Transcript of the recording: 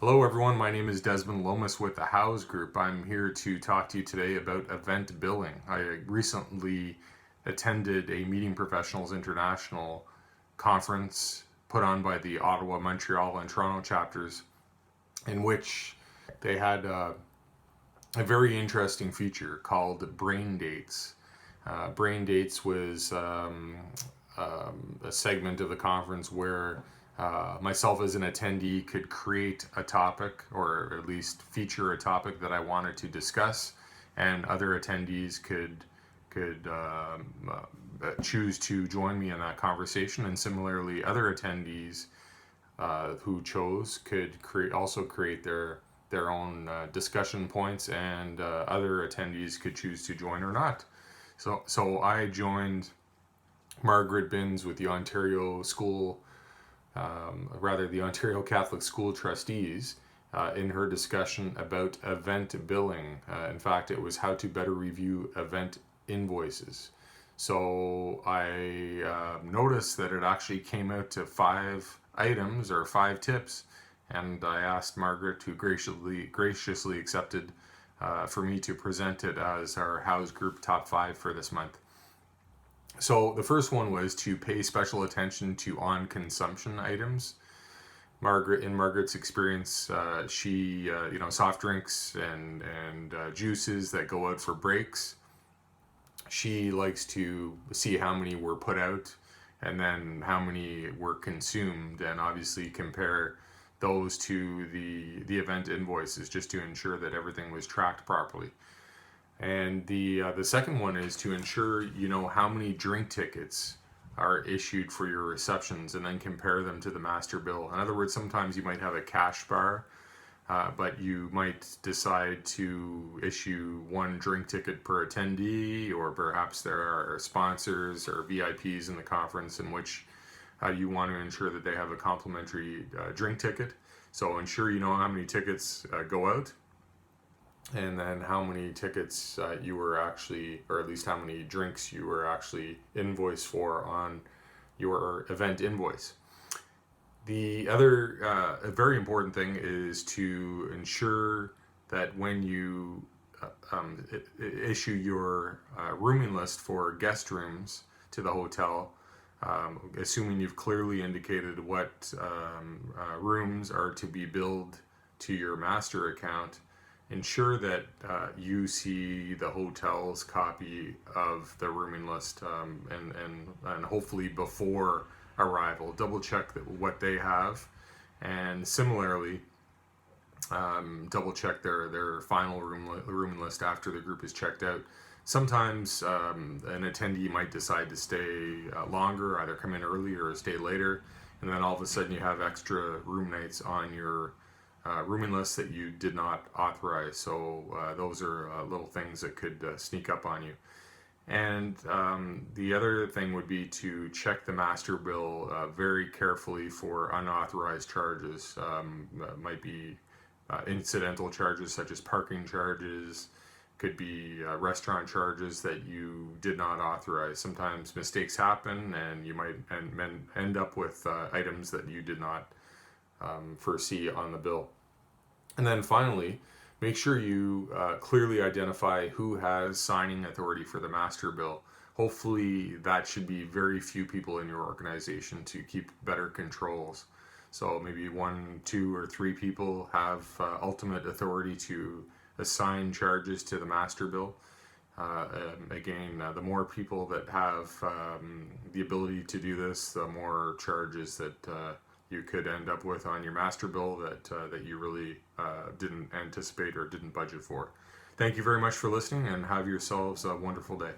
Hello everyone, my name is Desmond Lomas with the House Group. I'm here to talk to you today about event billing. I recently attended a Meeting Professionals International conference put on by the Ottawa, Montreal, and Toronto chapters, in which they had a very interesting feature called Braindates. Braindates was a segment of the conference where myself as an attendee could create a topic, or at least feature a topic that I wanted to discuss, and other attendees could choose to join me in that conversation. And similarly, other attendees who chose could create their own discussion points, and other attendees could choose to join or not. So I joined Margaret Binns with the the Ontario Catholic School Trustees in her discussion about event billing. In fact, it was how to better review event invoices. So I noticed that it actually came out to 5 items or 5 tips, and I asked Margaret, who graciously accepted for me to present it as our House Group Top 5 for this month. So the first one was to pay special attention to on-consumption items. In Margaret's experience, she soft drinks and juices that go out for breaks. She likes to see how many were put out and then how many were consumed, and obviously compare those to the event invoices, just to ensure that everything was tracked properly. And the second one is to ensure you know how many drink tickets are issued for your receptions, and then compare them to the master bill. In other words, sometimes you might have a cash bar, but you might decide to issue 1 drink ticket per attendee, or perhaps there are sponsors or VIPs in the conference in which you want to ensure that they have a complimentary drink ticket. So ensure you know how many tickets go out, and then how many tickets you were actually, or at least how many drinks you were actually invoiced for on your event invoice. The other very important thing is to ensure that when you issue your rooming list for guest rooms to the hotel, assuming you've clearly indicated what rooms are to be billed to your master account, ensure that you see the hotel's copy of the rooming list, and hopefully before arrival, double check what they have, and similarly double check their final rooming list after the group is checked out. Sometimes an attendee might decide to stay longer, either come in early or stay later, and then all of a sudden you have extra room nights on your rooming list that you did not authorize. So those are little things that could sneak up on you. And the other thing would be to check the master bill very carefully for unauthorized charges. Might be incidental charges such as parking charges, could be restaurant charges that you did not authorize. Sometimes mistakes happen, and you might end up with items that you did not foresee on the bill. And then finally, make sure you clearly identify who has signing authority for the master bill. Hopefully that should be very few people in your organization to keep better controls. So maybe 1, 2, or 3 people have ultimate authority to assign charges to the master bill. Again, the more people that have the ability to do this, the more charges that you could end up with on your master bill that you really didn't anticipate or didn't budget for. Thank you very much for listening, and have yourselves a wonderful day.